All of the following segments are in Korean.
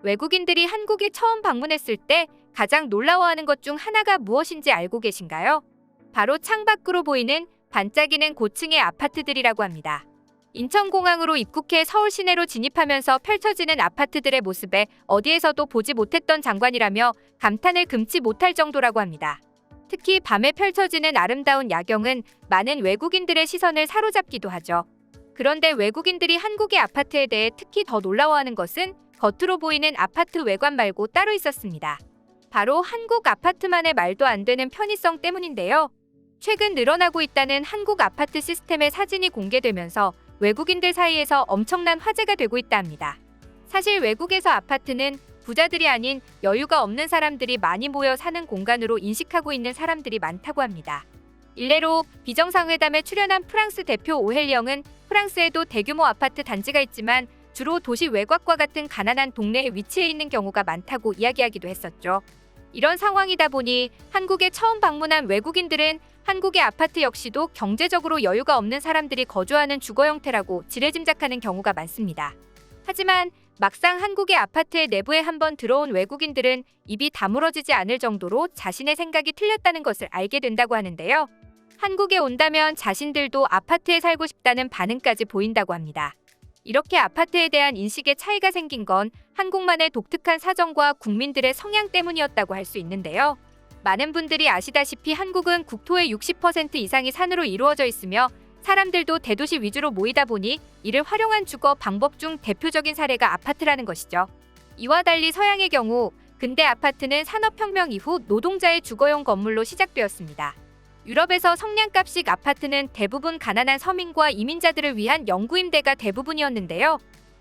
외국인들이 한국에 처음 방문했을 때 가장 놀라워하는 것 중 하나가 무엇인지 알고 계신가요? 바로 창밖으로 보이는 반짝이는 고층의 아파트들이라고 합니다. 인천공항으로 입국해 서울 시내로 진입하면서 펼쳐지는 아파트들의 모습에 어디에서도 보지 못했던 장관이라며 감탄을 금치 못할 정도라고 합니다. 특히 밤에 펼쳐지는 아름다운 야경은 많은 외국인들의 시선을 사로잡기도 하죠. 그런데 외국인들이 한국의 아파트에 대해 특히 더 놀라워하는 것은 겉으로 보이는 아파트 외관 말고 따로 있었습니다. 바로 한국 아파트만의 말도 안 되는 편의성 때문인데요. 최근 늘어나고 있다는 한국 아파트 시스템의 사진이 공개되면서 외국인들 사이에서 엄청난 화제가 되고 있다 합니다. 사실 외국에서 아파트는 부자들이 아닌 여유가 없는 사람들이 많이 모여 사는 공간으로 인식하고 있는 사람들이 많다고 합니다. 일례로 비정상회담에 출연한 프랑스 대표 오헬령은 프랑스에도 대규모 아파트 단지가 있지만 주로 도시 외곽과 같은 가난한 동네에 위치해 있는 경우가 많다고 이야기하기도 했었죠. 이런 상황이다 보니 한국에 처음 방문한 외국인들은 한국의 아파트 역시도 경제적으로 여유가 없는 사람들이 거주하는 주거 형태라고 지레짐작하는 경우가 많습니다. 하지만 막상 한국의 아파트의 내부에 한번 들어온 외국인들은 입이 다물어지지 않을 정도로 자신의 생각이 틀렸다는 것을 알게 된다고 하는데요. 한국에 온다면 자신들도 아파트에 살고 싶다는 반응까지 보인다고 합니다. 이렇게 아파트에 대한 인식의 차이가 생긴 건 한국만의 독특한 사정과 국민들의 성향 때문이었다고 할 수 있는데요. 많은 분들이 아시다시피 한국은 국토의 60% 이상이 산으로 이루어져 있으며 사람들도 대도시 위주로 모이다 보니 이를 활용한 주거 방법 중 대표적인 사례가 아파트라는 것이죠. 이와 달리 서양의 경우 근대 아파트는 산업혁명 이후 노동자의 주거용 건물로 시작되었습니다. 유럽에서 성냥갑식 아파트는 대부분 가난한 서민과 이민자들을 위한 영구임대가 대부분이었는데요.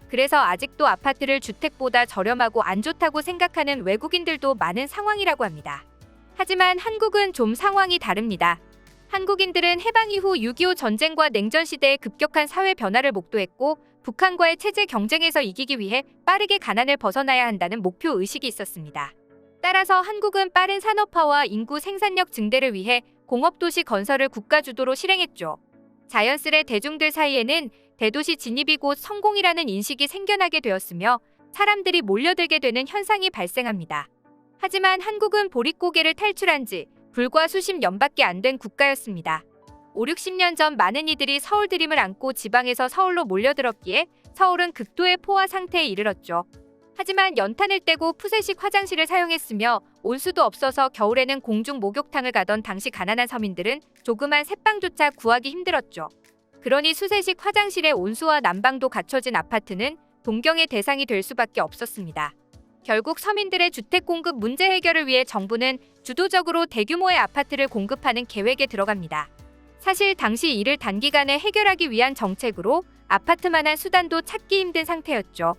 그래서 아직도 아파트를 주택보다 저렴하고 안 좋다고 생각하는 외국인들도 많은 상황이라고 합니다. 하지만 한국은 좀 상황이 다릅니다. 한국인들은 해방 이후 6.25 전쟁과 냉전 시대의 급격한 사회 변화를 목도했고 북한과의 체제 경쟁에서 이기기 위해 빠르게 가난을 벗어나야 한다는 목표 의식이 있었습니다. 따라서 한국은 빠른 산업화와 인구 생산력 증대를 위해 공업도시 건설을 국가 주도로 실행했죠. 자연스레 대중들 사이에는 대도시 진입이 곧 성공이라는 인식이 생겨나게 되었으며 사람들이 몰려들게 되는 현상이 발생합니다. 하지만 한국은 보릿고개를 탈출한 지 불과 수십 년밖에 안 된 국가였습니다. 5, 60년 전 많은 이들이 서울 드림을 안고 지방에서 서울로 몰려들었기에 서울은 극도의 포화 상태에 이르렀죠. 하지만 연탄을 떼고 푸세식 화장실을 사용했으며 온수도 없어서 겨울에는 공중 목욕탕을 가던 당시 가난한 서민들은 조그만 새방조차 구하기 힘들었죠. 그러니 수세식 화장실의 온수와 난방도 갖춰진 아파트는 동경의 대상이 될 수밖에 없었습니다. 결국 서민들의 주택 공급 문제 해결을 위해 정부는 주도적으로 대규모의 아파트를 공급하는 계획에 들어갑니다. 사실 당시 이를 단기간에 해결하기 위한 정책으로 아파트만한 수단도 찾기 힘든 상태였죠.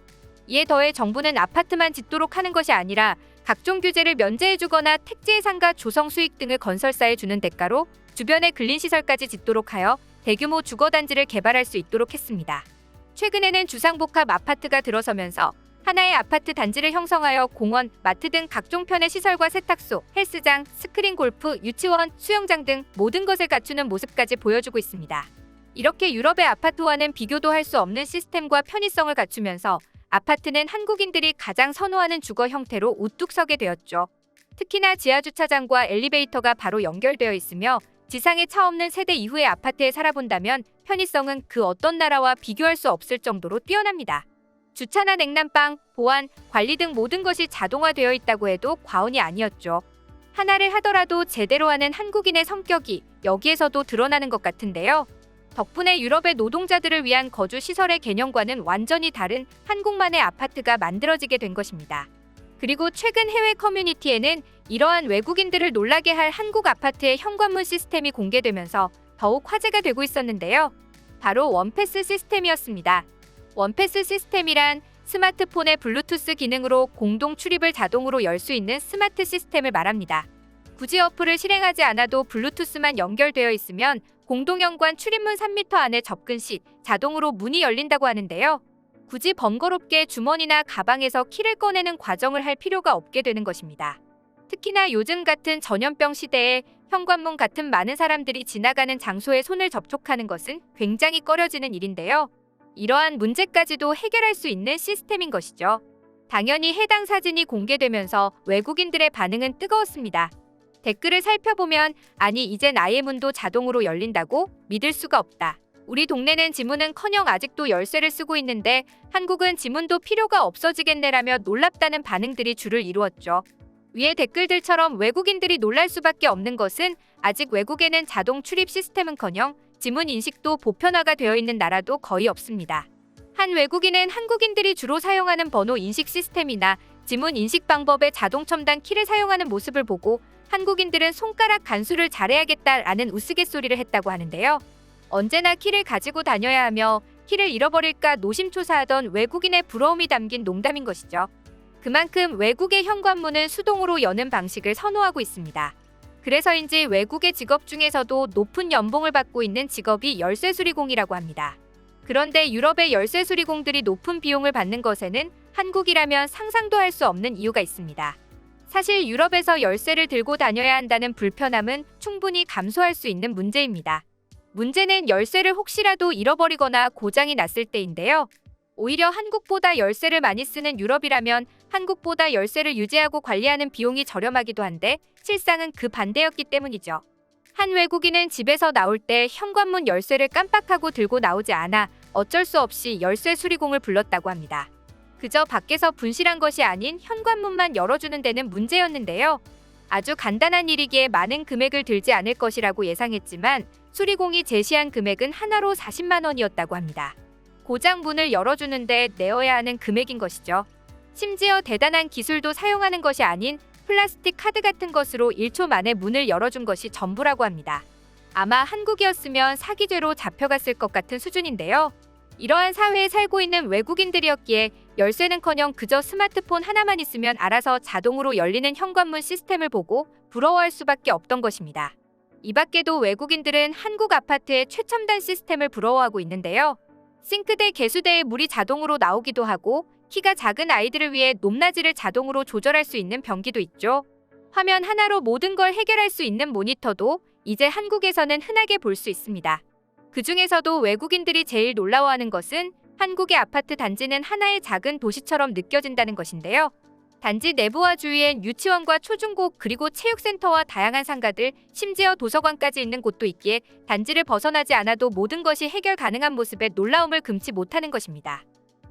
이에 더해 정부는 아파트만 짓도록 하는 것이 아니라 각종 규제를 면제해주거나 택지 예산과 조성 수익 등을 건설사에 주는 대가로 주변에 근린시설까지 짓도록 하여 대규모 주거단지를 개발할 수 있도록 했습니다. 최근에는 주상복합 아파트가 들어서면서 하나의 아파트 단지를 형성하여 공원, 마트 등 각종 편의 시설과 세탁소, 헬스장, 스크린 골프, 유치원, 수영장 등 모든 것을 갖추는 모습까지 보여주고 있습니다. 이렇게 유럽의 아파트와는 비교도 할 수 없는 시스템과 편의성을 갖추면서 아파트는 한국인들이 가장 선호하는 주거 형태로 우뚝 서게 되었죠. 특히나 지하주차장과 엘리베이터가 바로 연결되어 있으며 지상에 차 없는 세대 이후의 아파트에 살아본다면 편의성은 그 어떤 나라와 비교할 수 없을 정도로 뛰어납니다. 주차나 냉난방, 보안, 관리 등 모든 것이 자동화되어 있다고 해도 과언이 아니었죠. 하나를 하더라도 제대로 하는 한국인의 성격이 여기에서도 드러나는 것 같은데요. 덕분에 유럽의 노동자들을 위한 거주 시설의 개념과는 완전히 다른 한국만의 아파트가 만들어지게 된 것입니다. 그리고 최근 해외 커뮤니티에는 이러한 외국인들을 놀라게 할 한국 아파트의 현관문 시스템이 공개되면서 더욱 화제가 되고 있었는데요. 바로 원패스 시스템이었습니다. 원패스 시스템이란 스마트폰의 블루투스 기능으로 공동 출입을 자동으로 열 수 있는 스마트 시스템을 말합니다. 굳이 어플을 실행하지 않아도 블루투스만 연결되어 있으면 공동현관 출입문 3m 안에 접근 시 자동으로 문이 열린다고 하는데요. 굳이 번거롭게 주머니나 가방에서 키를 꺼내는 과정을 할 필요가 없게 되는 것입니다. 특히나 요즘 같은 전염병 시대에 현관문 같은 많은 사람들이 지나가는 장소에 손을 접촉하는 것은 굉장히 꺼려지는 일인데요. 이러한 문제까지도 해결할 수 있는 시스템인 것이죠. 당연히 해당 사진이 공개되면서 외국인들의 반응은 뜨거웠습니다. 댓글을 살펴보면 아니 이젠 아예 문도 자동으로 열린다고? 믿을 수가 없다. 우리 동네는 지문은커녕 아직도 열쇠를 쓰고 있는데 한국은 지문도 필요가 없어지겠네라며 놀랍다는 반응들이 줄을 이루었죠. 위의 댓글들처럼 외국인들이 놀랄 수밖에 없는 것은 아직 외국에는 자동 출입 시스템은커녕 지문 인식도 보편화가 되어 있는 나라도 거의 없습니다. 한 외국인은 한국인들이 주로 사용하는 번호 인식 시스템이나 지문 인식 방법의 자동 첨단 키를 사용하는 모습을 보고 한국인들은 손가락 간수를 잘해야겠다라는 우스갯소리를 했다고 하는데요. 언제나 키를 가지고 다녀야 하며 키를 잃어버릴까 노심초사하던 외국인의 부러움이 담긴 농담인 것이죠. 그만큼 외국의 현관문은 수동으로 여는 방식을 선호하고 있습니다. 그래서인지 외국의 직업 중에서도 높은 연봉을 받고 있는 직업이 열쇠수리공이라고 합니다. 그런데 유럽의 열쇠수리공들이 높은 비용을 받는 것에는 한국이라면 상상도 할 수 없는 이유가 있습니다. 사실 유럽에서 열쇠를 들고 다녀야 한다는 불편함은 충분히 감수할 수 있는 문제입니다. 문제는 열쇠를 혹시라도 잃어버리거나 고장이 났을 때인데요. 오히려 한국보다 열쇠를 많이 쓰는 유럽이라면 한국보다 열쇠를 유지하고 관리하는 비용이 저렴하기도 한데 실상은 그 반대였기 때문이죠. 한 외국인은 집에서 나올 때 현관문 열쇠를 깜빡하고 들고 나오지 않아 어쩔 수 없이 열쇠 수리공을 불렀다고 합니다. 그저 밖에서 분실한 것이 아닌 현관문만 열어주는 데는 문제였는데요. 아주 간단한 일이기에 많은 금액을 들지 않을 것이라고 예상했지만 수리공이 제시한 금액은 하나로 40만 원이었다고 합니다. 고장 문을 열어주는데 내어야 하는 금액인 것이죠. 심지어 대단한 기술도 사용하는 것이 아닌 플라스틱 카드 같은 것으로 1초 만에 문을 열어준 것이 전부라고 합니다. 아마 한국이었으면 사기죄로 잡혀갔을 것 같은 수준인데요. 이러한 사회에 살고 있는 외국인들이었기에 열쇠는커녕 그저 스마트폰 하나만 있으면 알아서 자동으로 열리는 현관문 시스템을 보고 부러워할 수밖에 없던 것입니다. 이 밖에도 외국인들은 한국 아파트의 최첨단 시스템을 부러워하고 있는데요. 싱크대 개수대에 물이 자동으로 나오기도 하고 키가 작은 아이들을 위해 높낮이를 자동으로 조절할 수 있는 변기도 있죠. 화면 하나로 모든 걸 해결할 수 있는 모니터도 이제 한국에서는 흔하게 볼 수 있습니다. 그 중에서도 외국인들이 제일 놀라워하는 것은 한국의 아파트 단지는 하나의 작은 도시처럼 느껴진다는 것인데요. 단지 내부와 주위엔 유치원과 초중고 그리고 체육센터와 다양한 상가들, 심지어 도서관까지 있는 곳도 있기에 단지를 벗어나지 않아도 모든 것이 해결 가능한 모습에 놀라움을 금치 못하는 것입니다.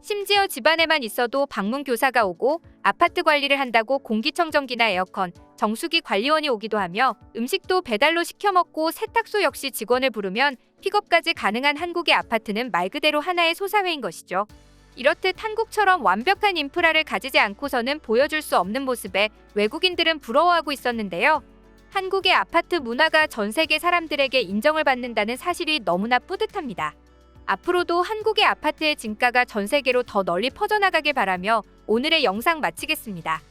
심지어 집안에만 있어도 방문 교사가 오고 아파트 관리를 한다고 공기청정기나 에어컨, 정수기 관리원이 오기도 하며 음식도 배달로 시켜 먹고 세탁소 역시 직원을 부르면 픽업까지 가능한 한국의 아파트는 말 그대로 하나의 소사회인 것이죠. 이렇듯 한국처럼 완벽한 인프라를 가지지 않고서는 보여줄 수 없는 모습에 외국인들은 부러워하고 있었는데요. 한국의 아파트 문화가 전 세계 사람들에게 인정을 받는다는 사실이 너무나 뿌듯합니다. 앞으로도 한국의 아파트의 진가가 전 세계로 더 널리 퍼져나가길 바라며 오늘의 영상 마치겠습니다.